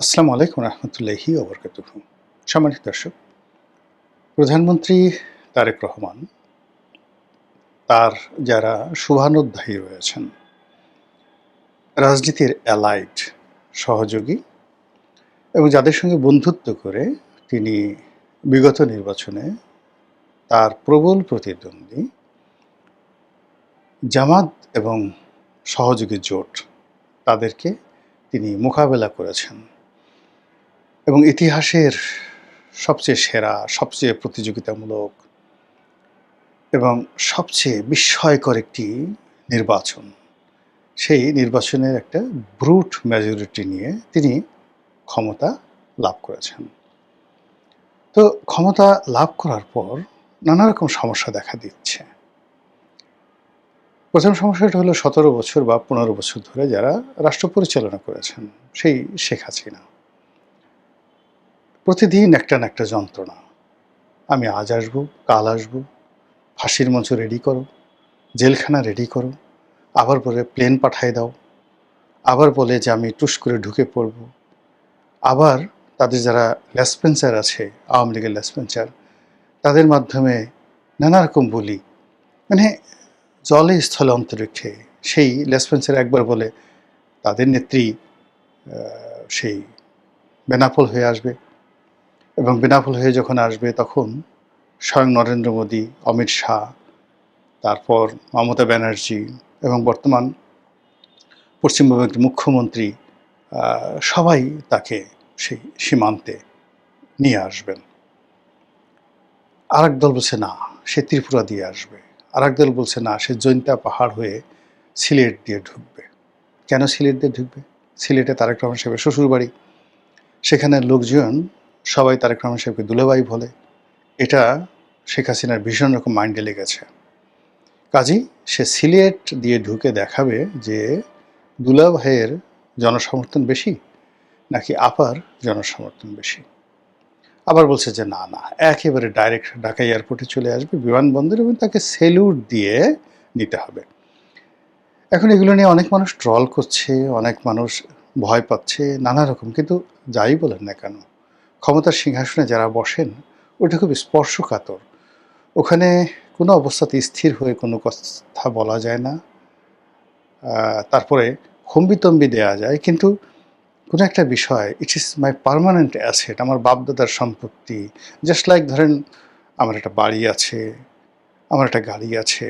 আসসালামু আলাইকুম রহমতুল্লাহি ওবরকাতুহু। সম্মানিত দর্শক, প্রধানমন্ত্রী তারেক রহমান তার যারা শুভানুধ্যায়ী রয়েছেন, রাজনীতির অ্যালাইড সহযোগী এবং যাদের সঙ্গে বন্ধুত্ব করে তিনি বিগত নির্বাচনে তার প্রবল প্রতিদ্বন্দ্বী জামাত এবং সহযোগী জোট তাদেরকে তিনি মোকাবেলা করেছেন এবং ইতিহাসের সবচেয়ে সেরা, সবচেয়ে প্রতিযোগিতামূলক এবং সবচেয়ে বিস্ময়কর একটি নির্বাচন, সেই নির্বাচনের একটা ব্রুট মেজরিটি নিয়ে তিনি ক্ষমতা লাভ করেছেন। তো ক্ষমতা লাভ করার পর নানা রকম সমস্যা দেখা দিচ্ছে। প্রথম সমস্যাটা হলো ১৭ বছর বা ১৫ বছর ধরে যারা রাষ্ট্র পরিচালনা করেছেন, সেই শেখ হাসিনা। প্রতিদিন একটা না একটা যন্ত্রণা। আমি আজ আসবো, কাল আসবো, ফাঁসির মঞ্চ রেডি করো, জেলখানা রেডি করো, আবার বলে প্লেন পাঠায় দাও, আবার বলে যে আমি টুস করে ঢুকে পড়ব, আবার তাদের যারা লেসপেন্সার আছে, আওয়ামী লীগের লেসপেন্সার, তাদের মাধ্যমে নানা রকম বলি, মানে জলে স্থলে অন্তরিক্ষে। সেই লেসপেন্সার একবার বলে তাদের নেত্রী সেই বেনাপোল হয়ে আসবে, এবং বেনাপোল হয়ে যখন আসবে তখন স্বয়ং নরেন্দ্র মোদী, অমিত শাহ, তারপর মমতা ব্যানার্জি এবং বর্তমান পশ্চিমবঙ্গের মুখ্যমন্ত্রী সবাই তাকে সেই সীমান্তে নিয়ে আসবেন। আর এক দল বলছে না, সে ত্রিপুরা দিয়ে আসবে, আর এক দল বলছে না, সে জৈন্তা পাহাড় হয়ে সিলেট দিয়ে ঢুকবে। কেন সিলেট দিয়ে ঢুকবে? সিলেটে তারেক রহমান সাহেবের শ্বশুরবাড়ি, সেখানে লোকজন সবাই তারেক রহমান সাহেবকে দুলাভাই বলে। এটা শেখ হাসিনার ভীষণ রকম মাইন্ডে লেগেছে। কাজেই সে সিলেট দিয়ে ঢুকে দেখাবে যে দুলাভাইয়ের জনসমর্থন বেশি নাকি আপার জনসমর্থন বেশি। আবার বলছে যে না না, একেবারে ডাইরেক্ট ঢাকা এয়ারপোর্টে চলে আসবে, বিমানবন্দর, এবং তাকে সেলুট দিয়ে নিতে হবে। এখন এগুলো নিয়ে অনেক মানুষ ট্রল করছে, অনেক মানুষ ভয় পাচ্ছে নানা রকম। কিন্তু যাই বলেন না কেন, ক্ষমতার সিংহাসনে যারা বসেন ওটা খুব স্পর্শকাতর। ওখানে কোনো অবস্থাতে স্থির হয়ে কোনো কথা বলা যায় না। তারপরে হম্বিতম্বি দেয়া যায়, কিন্তু কোনো একটা বিষয়, it is my permanent asset, আমার বাপদাদার সম্পত্তি। জাস্ট লাইক ধরেন আমার একটা বাড়ি আছে, আমার একটা গাড়ি আছে,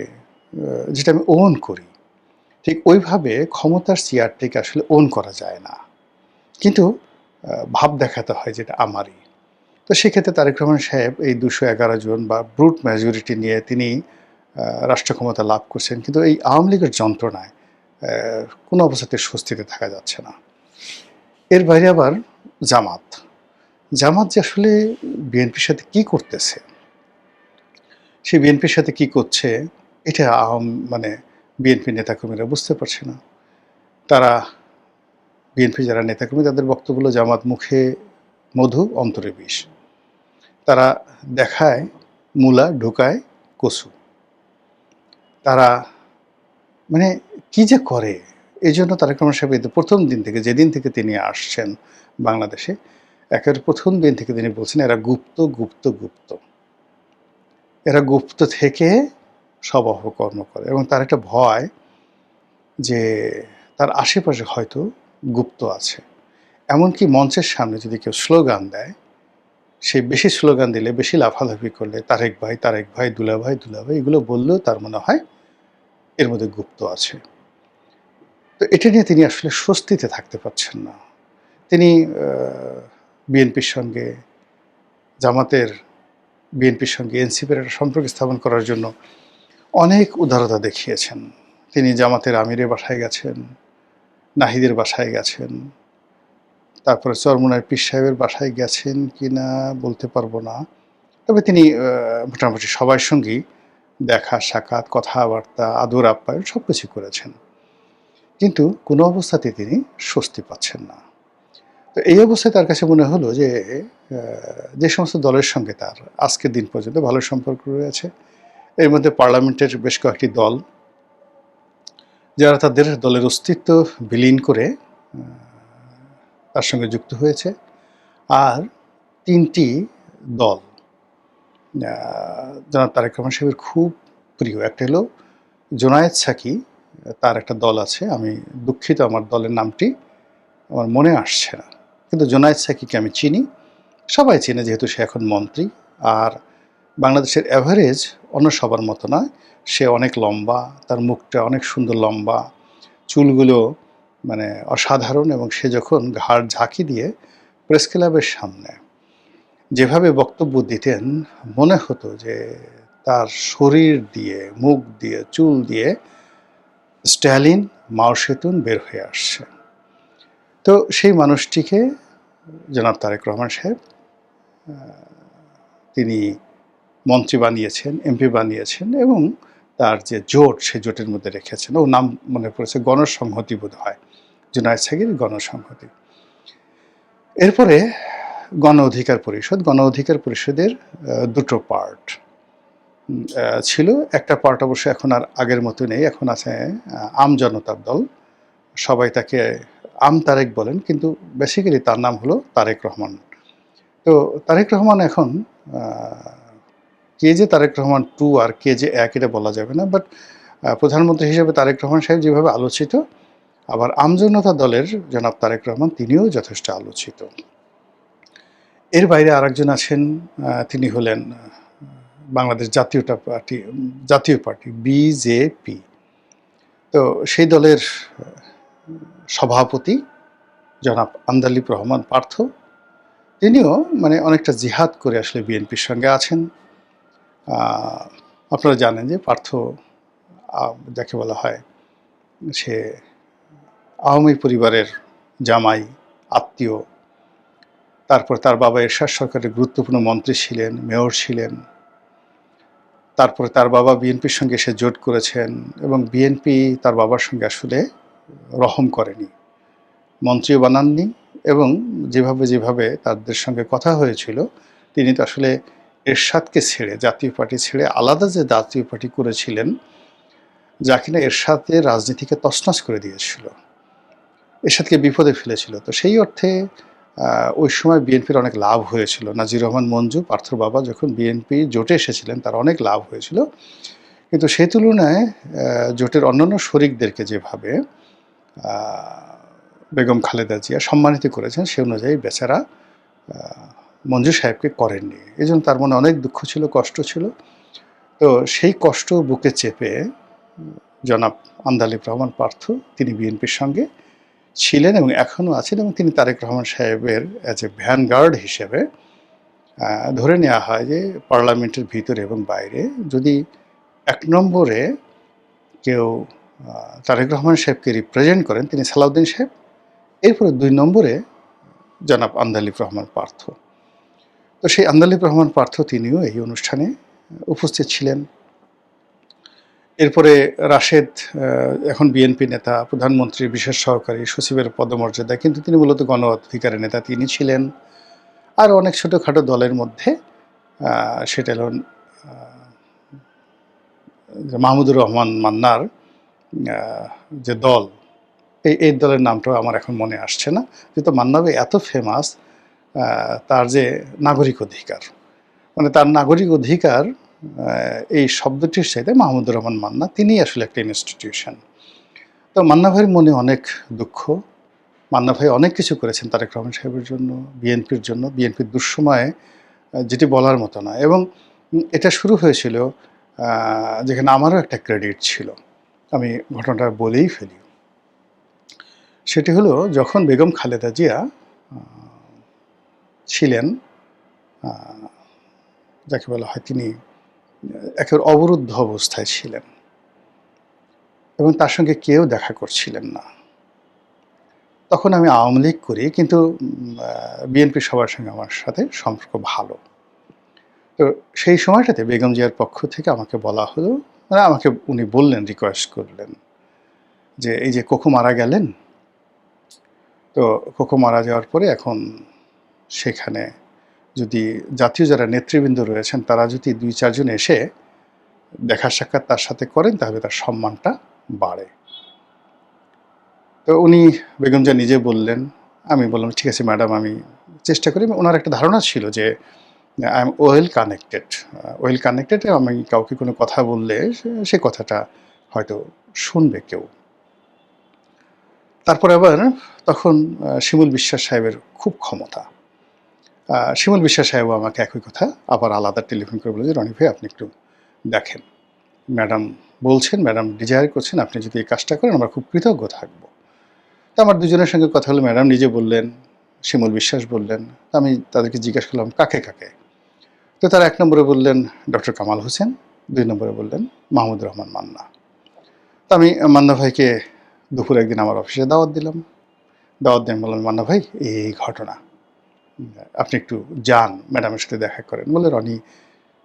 যেটা আমি ওন করি। ঠিক ওইভাবে ক্ষমতার চেয়ারটিকে আসলে ওন করা যায় না, কিন্তু ভাব দেখাতে হয় যেটা আমারই। তো সেক্ষেত্রে তারেক রহমান সাহেব এই ২১১ জন বা ব্রুট মেজরিটি নিয়ে তিনি রাষ্ট্র ক্ষমতা লাভ করছেন, কিন্তু এই আওয়ামী লীগের যন্ত্রণায় কোনো অবস্থাতে স্বস্তিতে থাকা যাচ্ছে না। এর বাইরে আবার জামাত জামাত যে আসলে বিএনপির সাথে কি করতেছে, সে বিএনপির সাথে কি করছে, এটা মানে বিএনপি নেতাকর্মীরা বুঝতে পারছে না। তারা বিএনপি যারা নেতাকর্মী, তাদের বক্তব্য হলো জামাত মুখে মধু অন্তরে বিষ। তারা দেখায় মূলা, ঢোকায় কচু। তারা মানে কি যে করে। এই জন্য তারেক রহমান সাহেব প্রথম দিন থেকে, যেদিন থেকে তিনি আসছেন বাংলাদেশে, একেবারে প্রথম দিন থেকে তিনি বলছেন এরা গুপ্ত গুপ্ত গুপ্ত, এরা গুপ্ত থেকে সব অপকর্ম করে। এবং তার একটা ভয় যে তার আশেপাশে হয়তো গুপ্ত আছে। এমনকি মঞ্চের সামনে যদি কেউ স্লোগান দেয়, সে বেশি স্লোগান দিলে, বেশি লাফালাফি করলে, তারেক ভাই, তারেক ভাই, দুলাভাই, দুলাভাই, এগুলো বললেও তার মনে হয় এর মধ্যে গুপ্ত আছে। তো এটা নিয়ে তিনি আসলে স্বস্তিতে থাকতে পারছেন না। তিনি বিএনপির সঙ্গে, জামাতের বিএনপির সঙ্গে এনসিপির একটা সম্পর্ক স্থাপন করার জন্য অনেক উদারতা দেখিয়েছেন। তিনি জামাতের আমিরের বাসায় গেছেন, নাহিদের বাসায় গেছেন, তারপরে চরমোনাই পীর সাহেবের বাসায় গেছেন কিনা বলতে পারবো না। তবে তিনি মোটামুটি সবার সঙ্গেই দেখা সাক্ষাৎ, কথাবার্তা, আদর আপ্যায়ন সব কিছু করেছেন। কিন্তু কোনো অবস্থাতেই তিনি স্বস্তি পাচ্ছেন না। তো এই অবস্থায় তার কাছে মনে হলো যে যে সমস্ত দলের সঙ্গে তার আজকের দিন পর্যন্ত ভালো সম্পর্ক রয়েছে, এর মধ্যে পার্লামেন্টের বেশ কয়েকটি দল যারা তাদের দলের অস্তিত্ব বিলীন করে তার সঙ্গে যুক্ত হয়েছে। আর ৩টি দল জনাব তারেক রহমান সাহেবের খুব প্রিয়। একটা হলো জোনায়েদ সাকি, তার একটা দল আছে, আমি দুঃখিত আমার দলের নামটি আমার মনে আসছে না, কিন্তু জোনায়েদ সাকিকে আমি চিনি, সবাই চেনে যেহেতু সে এখন মন্ত্রী। আর বাংলাদেশের অ্যাভারেজ অন্য সবার মতো নয়, সে অনেক লম্বা, তার মুখটা অনেক সুন্দর লম্বা, চুলগুলো মানে অসাধারণ, এবং সে যখন ঘাড় ঝাঁকি দিয়ে প্রেস ক্লাবের সামনে যেভাবে বক্তব্য দিতেন, মনে হতো যে তার শরীর দিয়ে, মুখ দিয়ে, চুল দিয়ে স্ট্যালিন, মাও সেতুন বের হয়ে আসছে। তো সেই মানুষটিকে জনাব তারেক রহমান সাহেব তিনি মন্ত্রী বানিয়েছেন, এমপি বানিয়েছেন, এবং তার যে জোট, সে জোটের মধ্যে রেখেছেন। ও নাম মনে পড়েছে, গণসংহতি বোধ হয়, জুনায়েদ সাকির গণসংহতি। এরপরে গণ অধিকার পরিষদ। গণ অধিকার পরিষদের দুটো পার্ট ছিল। একটা পার্ট অবশ্য এখন আর আগের মতো নেই, এখন আছে আম জনতার দল। সবাই তাকে আম তারেক বলেন, কিন্তু বেসিক্যালি তার নাম হলো তারেক রহমান। তো তারেক রহমান এখন কে যে তারেক রহমান 2 আর কে যে 1 এটা বলা যাবে না, বাট প্রধানমন্ত্রী হিসেবে তারেক রহমান সাহেব যেভাবে আলোচিত, আবার আমজনতা দলের জনাব তারেক রহমান তিনিও যথেষ্ট আলোচিত। এর বাইরে আরেকজন আছেন, তিনি হলেন বাংলাদেশ জাতীয় পার্টি বিজেপি। তো সেই দলের সভাপতি জনাব আন্দালিব রহমান পার্থ, তিনিও মানে অনেকটা জিহাদ করে আসলে বিএনপির সঙ্গে আছেন। আপনারা জানেন যে পার্থ যাকে বলা হয়, সে আওয়ামী পরিবারের জামাই, আত্মীয়। তারপর তার বাবা এরশাদ সরকারের গুরুত্বপূর্ণ মন্ত্রী ছিলেন, মেয়র ছিলেন। তারপরে তার বাবা বিএনপির সঙ্গে এসে জোট করেছেন, এবং বিএনপি তার বাবার সঙ্গে আসলে রহম করেনি, মন্ত্রীও বানাননি, এবং যেভাবে তাদের সঙ্গে কথা হয়েছিল, তিনি তো আসলে এরশাদকে ছেড়ে, জাতীয় পার্টি ছেড়ে আলাদা যে জাতীয় পার্টি করেছিলেন, যা কিনা এরশাদের রাজনীতিকে তছনছ করে দিয়েছিল, এরশাদকে বিপদে ফেলেছিল। তো সেই অর্থে ওই সময় বিএনপির অনেক লাভ হয়েছিল। নাজির রহমান মঞ্জু, পার্থর বাবা, যখন বিএনপি জোটে এসেছিলেন, তার অনেক লাভ হয়েছিল। কিন্তু সেই তুলনায় জোটের অন্যান্য শরিকদেরকে যেভাবে বেগম খালেদা জিয়া সম্মানিত করেছেন, সে অনুযায়ী বেচারা মঞ্জু সাহেবকে করেননি। এই জন্য তার মনে অনেক দুঃখ ছিল, কষ্ট ছিল। তো সেই কষ্ট বুকে চেপে জনাব আন্দালিব রহমান পার্থ, তিনি বিএনপির সঙ্গে ছিলেন এবং এখনও আছেন, এবং তিনি তারেক রহমান সাহেবের অ্যাজ এ ভ্যানগার্ড হিসেবে ধরে নেওয়া হয় যে পার্লামেন্টের ভিতরে এবং বাইরে যদি 1 নম্বরে কেউ তারেক রহমান সাহেবকে রিপ্রেজেন্ট করেন, তিনি সালাউদ্দিন সাহেব। এরপরে 2 নম্বরে জনাব আন্দালিব রহমান পার্থ। তো সেই আন্দালিব রহমান পার্থ তিনিও এই অনুষ্ঠানে উপস্থিত ছিলেন। এরপরে রাশেদ এখন বিএনপি নেতা, প্রধানমন্ত্রীর বিশেষ সহকারী, সচিবের পদমর্যাদায়, কিন্তু তিনি মূলত গণ অধিকারের নেতা তিনি ছিলেন। আর অনেক ছোটোখাটো দলের মধ্যে সেটা হল মাহমুদুর রহমান মান্নার যে দল, এই দলের নামটাও আমার এখন মনে আসছে না, কিন্তু মান্না ভাই এত ফেমাস, তার যে নাগরিক অধিকার, মানে তার নাগরিক অধিকার, এই শব্দটির চাইতে মাহমুদুর রহমান মান্না তিনি আসলে একটা ইনস্টিটিউশন। তো মান্না ভাইয়ের মনে অনেক দুঃখ। মান্না ভাই অনেক কিছু করেছেন তারেক রহমান সাহেবের জন্য, বিএনপির জন্য, বিএনপির দুঃসময়ে, যেটি বলার মতো না। এবং এটা শুরু হয়েছিল যেখানে আমারও একটা ক্রেডিট ছিল, আমি ঘটনাটা বলেই ফেলি। সেটি হলো যখন বেগম খালেদা জিয়া ছিলেন, যাকে বলা হয়, তিনি একেবারে অবরুদ্ধ অবস্থায় ছিলেন এবং তার সঙ্গে কেউ দেখা করছিলেন না। তখন আমি আওয়ামী লীগ করি, কিন্তু বিএনপি সবার সঙ্গে আমার সাথে সম্পর্ক ভালো। তো সেই সময়টাতে বেগম জিয়ার পক্ষ থেকে আমাকে বলা হলো, মানে আমাকে উনি বললেন, রিকোয়েস্ট করলেন যে এই যে কোকো মারা গেলেন, তো কোকো মারা যাওয়ার পরে এখন সেখানে যদি জাতীয় যারা নেতৃবৃন্দ রয়েছেন, তারা যদি 2-4 জন এসে দেখা সাক্ষাৎ তার সাথে করেন, তাহলে তার সম্মানটা বাড়ে। তো উনি, বেগম জিয়া নিজে বললেন, আমি বললাম, ঠিক আছে ম্যাডাম, আমি চেষ্টা করি। ওনার একটা ধারণা ছিল যে I am well connected. Well connected, আমি কাউকে কোনো কথা বললে সে কথাটা হয়তো শুনবে কেউ। তারপর আবার তখন শিমুল বিশ্বাস সাহেবের খুব ক্ষমতা। শিমুল বিশ্বাস সাহেবও আমাকে একই কথা আবার আলাদা টেলিফোন করে বলে যে, রনি ভাই আপনি একটু দেখেন, ম্যাডাম বলছেন, ম্যাডাম ডিজায়ার করছেন, আপনি যদি এই কাজটা করেন আমরা খুব কৃতজ্ঞ থাকবো। তো আমার দুজনের সঙ্গে কথা হলো, ম্যাডাম নিজে বললেন, শিমুল বিশ্বাস বললেন। আমি তাদেরকে জিজ্ঞাসা করলাম কাকে কাকে। তো তারা ১ নম্বরে বললেন ডক্টর কামাল হোসেন, ২ নম্বরে বললেন মাহমুদুর রহমান মান্না। তো আমি মান্না ভাইকে দুপুরে একদিন আমার অফিসে দাওয়াত দিলাম। দাওয়াত দিয়ে আমি বললাম, মান্না ভাই এই ঘটনা, আপনি একটু যান, ম্যাডামের সাথে দেখা করেন। বলে, রনি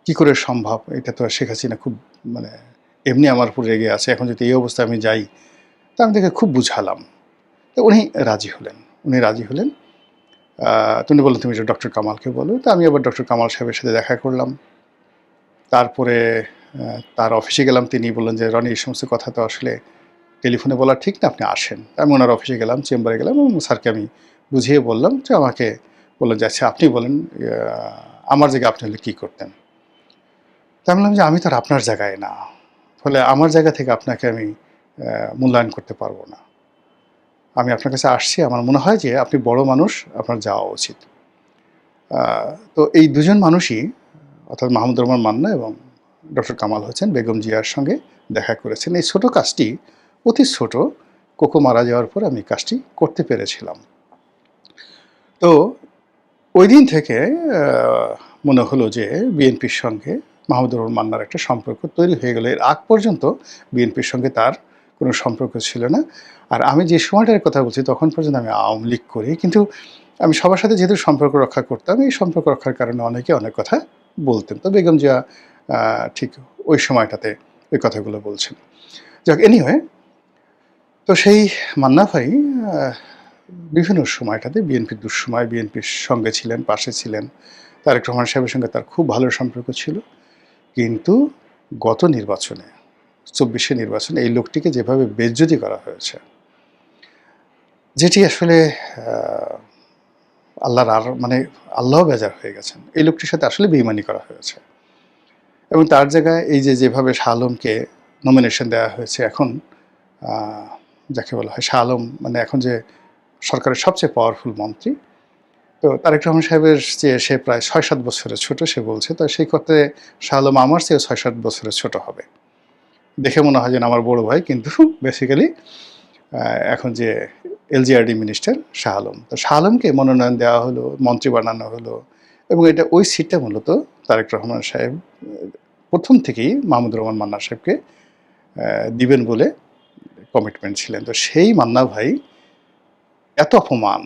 কী করে সম্ভব, এটা তো শেখ হাসিনা খুব মানে এমনি আমার উপর রেগে আছে, এখন যদি এই অবস্থায় আমি যাই। তো আমি তাকে খুব বুঝালাম। তো উনি রাজি হলেন। তো উনি বললেন তুমি ডক্টর কামালকে বলো। তো আমি আবার ডক্টর কামাল সাহেবের সাথে দেখা করলাম। তারপরে তার অফিসে গেলাম। তিনি বললেন যে, রনি এই সমস্ত কথা তো আসলে টেলিফোনে বলা ঠিক না, আপনি আসেন। আমি ওনার অফিসে গেলাম, চেম্বারে গেলাম এবং স্যারকে আমি বুঝিয়ে বললাম যে, আমাকে বললেন যে, আচ্ছা আপনি বলেন আমার জায়গায় আপনি হলে কী করতেন। তা আমি বললাম যে, আমি তো আর আপনার জায়গায় না, ফলে আমার জায়গা থেকে আপনাকে আমি মূল্যায়ন করতে পারবো না। আমি আপনার কাছে আসছি, আমার মনে হয় যে আপনি বড় মানুষ, আপনার যাওয়া উচিত। তো এই দুজন মানুষই, অর্থাৎ মাহমুদুর রহমান মান্না এবং ডক্টর কামাল হোসেন বেগম জিয়ার সঙ্গে দেখা করেছেন। এই ছোটো কাজটি, অতি ছোট, কোকো মারা যাওয়ার পর আমি কাজটি করতে পেরেছিলাম। তো ওই দিন থেকে মনে হলো যে বিএনপির সঙ্গে মাহমুদুর রহমান মান্নার একটা সম্পর্ক তৈরি হয়ে গেল। এর আগ পর্যন্ত বিএনপির সঙ্গে তার কোনো সম্পর্ক ছিল না। আর আমি যে সময়টার কথা বলছি তখন পর্যন্ত আমি আওয়ামী লীগ করি, কিন্তু আমি সবার সাথে যেহেতু সম্পর্ক রক্ষা করতাম, এই সম্পর্ক রক্ষার কারণে অনেকে অনেক কথা বলতেন। তো বেগম জিয়া ঠিক ওই সময়টাতে ওই কথাগুলো বলছেন। যাক, এনিওয়ে, তো সেই মান্না ভাই বিভিন্ন সময়টাতে বিএনপির দুঃসময় বিএনপির সঙ্গে ছিলেন, পাশে ছিলেন। তারেক রহমান সাহেবের সঙ্গে তার খুব ভালো সম্পর্ক ছিল। কিন্তু গত নির্বাচনে, ২৪শে নির্বাচনে এই লোকটিকে যেভাবে বেইজ্জতি করা হয়েছে, যেটি আসলে আল্লাহর মানে আল্লাহ বেজার হয়ে গেছেন। এই লোকটির সাথে আসলে বেইমানি করা হয়েছে এবং তার জায়গায় এই যে যেভাবে শাহ আলমকে নমিনেশন দেওয়া হয়েছে, এখন যাকে বলা হয় শাহ আলম, মানে এখন যে সরকারের সবচেয়ে পাওয়ারফুল মন্ত্রী, তো তারেক রহমান সাহেবের চেয়ে সে প্রায় ৬-৭ বছরের ছোট, সে বলছে। তো সেই ক্ষেত্রে শাহ আলম আমার চেয়ে ৬-৭ বছরের ছোট হবে। দেখে মনে হয় যেন আমার বড় ভাই, কিন্তু বেসিক্যালি এখন যে এলজিআরডি মিনিস্টার শাহ আলম, তো শাহ আলমকে মনোনয়ন দেওয়া হলো, মন্ত্রী বানানো হলো এবং এটা ওই সিটটা মূলত তারেক রহমান সাহেব প্রথম থেকেই মাহমুদুর রহমান মান্না সাহেবকে দিবেন বলে কমিটমেন্ট ছিলেন। তো সেই মান্না ভাই এত অপমান,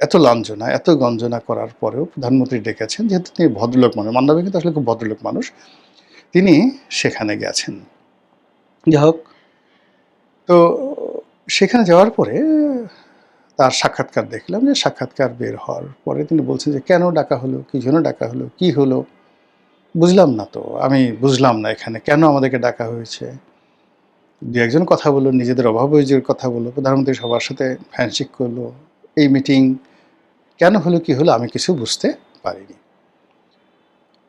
এত লাঞ্ছনা, এত গঞ্জনা করার পরেও প্রধানমন্ত্রী ডেকেছেন, যেহেতু তিনি ভদ্রলোক মানুষ, মান্না ভাই কিন্তু আসলে খুব ভদ্রলোক মানুষ, তিনি সেখানে গেছেন। যাই হোক, তো সেখানে যাওয়ার পরে তার সাক্ষাৎকার দেখলাম। যে সাক্ষাৎকার বের হওয়ার পরে তিনি বলছেন যে, কেন ডাকা হলো, কী জন্য ডাকা হলো, কী হলো বুঝলাম না। তো আমি বুঝলাম না এখানে কেন আমাদেরকে ডাকা হয়েছে। দু একজন কথা বললো, নিজেদের অভাব অভিযোগের কথা বললো, প্রধানমন্ত্রী সবার সাথে হ্যান্ডশেক করলো। এই মিটিং কেন হলো, কী হলো, আমি কিছু বুঝতে পারিনি।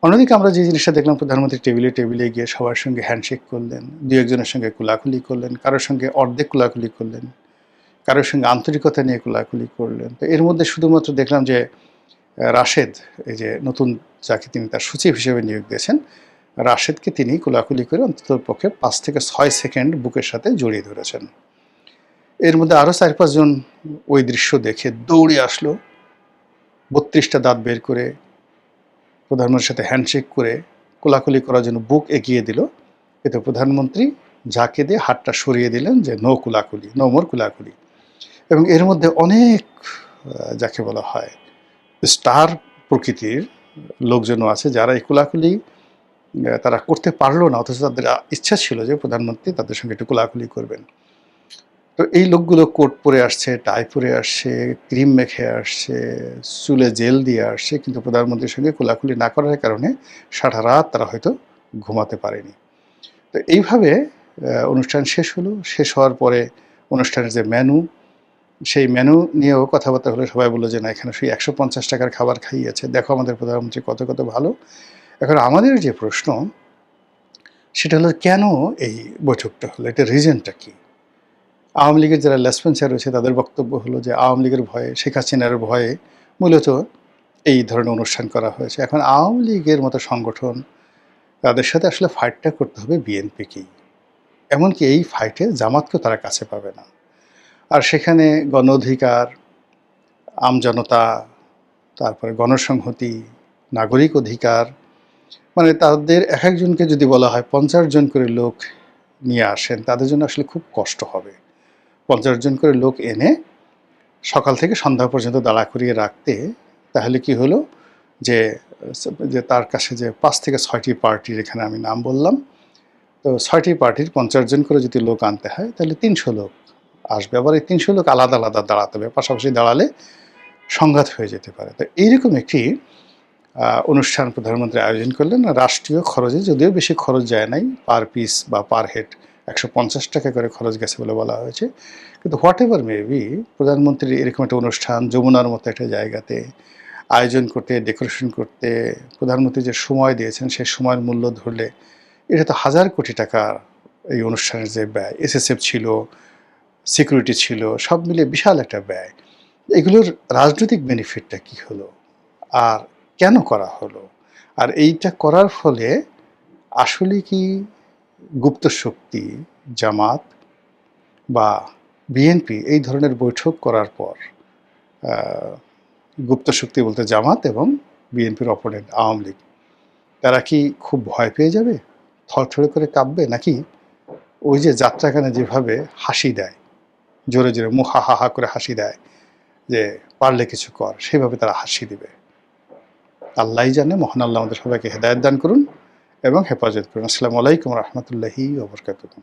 অন্যদিকে আমরা যে জিনিসটা দেখলাম, প্রধানমন্ত্রী টেবিলে টেবিলে গিয়ে সবার সঙ্গে হ্যান্ডশেক করলেন, দু একজনের সঙ্গে কোলাকুলি করলেন, কারোর সঙ্গে অর্ধেক কোলাকুলি করলেন, কারোর সঙ্গে আন্তরিকতা নিয়ে কোলাকুলি করলেন। তো এর মধ্যে শুধুমাত্র দেখলাম যে রাশেদ, এই যে নতুন যাকে তিনি তার সচিব হিসেবে নিয়োগ দিয়েছেন, রাশেদকে তিনি কোলাকুলি করে অন্তত পক্ষে ৫ থেকে ৬ সেকেন্ড বুকের সাথে জড়িয়ে ধরেছেন। এর মধ্যে আরও ৪-৫ জন ওই দৃশ্য দেখে দৌড়ে আসলো, ৩২টা দাঁত বের করে প্রধানমন্ত্রীর সাথে হ্যান্ডশেক করে কোলাকুলি করার জন্য বুক এগিয়ে দিল। এতে প্রধানমন্ত্রী ঝাঁকে দিয়ে হাতটা সরিয়ে দিলেন যে নো কোলাকুলি, নো মোর কোলাকুলি। এবং এর মধ্যে অনেক যাকে বলা হয় স্টার প্রকৃতির লোকজনও আছে, যারা এই কোলাকুলি তারা করতে পারলো না, অথচ তাদের ইচ্ছা ছিল যে প্রধানমন্ত্রী তাদের সঙ্গে একটু কোলাকুলি করবেন। তো এই লোকগুলো কোট পরে আসছে, টাই পরে আসছে, ক্রিম মেখে আসছে, চুলে জেল দিয়ে আসছে, কিন্তু প্রধানমন্ত্রীর সঙ্গে কোলাকুলি না করার কারণে সারা রাত তারা হয়তো ঘুমাতে পারেনি। তো এইভাবে অনুষ্ঠান শেষ হলো। শেষ হওয়ার পরে অনুষ্ঠানের যে মেনু, সেই মেনু নিয়েও কথাবার্তা হলে সবাই বললো যে না, এখানে সেই 150 টাকার খাবার খাইয়েছে, দেখো আমাদের প্রধানমন্ত্রী কত কত ভালো। এখন আমাদের যে প্রশ্ন সেটা হলো, কেন এই বৈঠকটা হলো, এটা রিজনটা কি? আওয়ামী লীগের যারা লেসপেন্সার রয়েছে তাদের বক্তব্য হলো যে আওয়ামী লীগের ভয়ে, শেখ হাসিনার ভয়ে মূলত এই ধরনের অনুষ্ঠান করা হয়েছে। এখন আওয়ামী লীগের মতো সংগঠন, তাদের সাথে আসলে ফাইটটা করতে হবে বিএনপিকেই। এমনকি এই ফাইটে জামাতকেও তারা কাছে পাবে না। আর সেখানে গণ অধিকার, আমজনতা, তারপরে গণসংহতি, নাগরিক অধিকার, মানে তাদের এক একজনকে যদি বলা হয় 50 জন করে লোক নিয়ে আসেন, তাদের জন্য আসলে খুব কষ্ট হবে। 50 জন করে লোক এনে সকাল থেকে সন্ধ্যা পর্যন্ত দাঁড়া করিয়ে রাখতে, তাহলে কি হলো যে যে তার কাছে যে 5 থেকে 6টি পার্টির, এখানে আমি নাম বললাম, তো 6টি পার্টির 50 জন করে যদি লোক আনতে হয় তাহলে 300 লোক আসবে। আবার এই 300 লোক আলাদা আলাদা দাঁড়াতে হবে, পাশাপাশি দাঁড়ালে সংঘাত হয়ে যেতে পারে। তো এইরকম একটি অনুষ্ঠান প্রধানমন্ত্রী আয়োজন করলেন। রাষ্ট্রীয় খরচে যদিও বেশি খরচ যায় নাই, পার পিস বা পার হেড 150 টাকা করে খরচ গেছে বলে বলা হয়েছে। কিন্তু হোয়াট এভার মেবি, প্রধানমন্ত্রীর এরকম একটা অনুষ্ঠান যমুনার মতো একটা জায়গাতে আয়োজন করতে, ডেকোরেশন করতে প্রধানমন্ত্রী যে সময় দিয়েছেন, সেই সময়ের মূল্য ধরলে এটা তো হাজার কোটি টাকা। এই অনুষ্ঠানের যে ব্যয়, এসএসএফ ছিল, সিকিউরিটি ছিল, সব মিলিয়ে বিশাল একটা ব্যয়। এগুলোর রাজনৈতিক বেনিফিটটা কি হলো, আর কেন করা হলো? আর এইটা করার ফলে আসলে কি গুপ্ত শক্তি, জামাত বা বিএনপি এই ধরনের বৈঠক করার পর, গুপ্ত শক্তি বলতে জামাত এবং বিএনপির অপোনেন্ট আওয়ামী লীগ, তারা কি খুব ভয় পেয়ে যাবে, থরথরে করে কাঁপবে, নাকি ওই যে যাত্রাখানে যেভাবে হাসি দেয়, জোরে জোরে মুখ হা হা হা করে হাসি দেয় যে পারলে কিছু কর, সেভাবে তারা হাসি দিবে? আল্লাহই জানে। মহান আল্লাহ আমাদের সবাইকে হেদায়েত দান করুন এবং হেফাজত করুন। আসসালামু আলাইকুম রহমতুল্লাহি ওয়া বারাকাতুহু।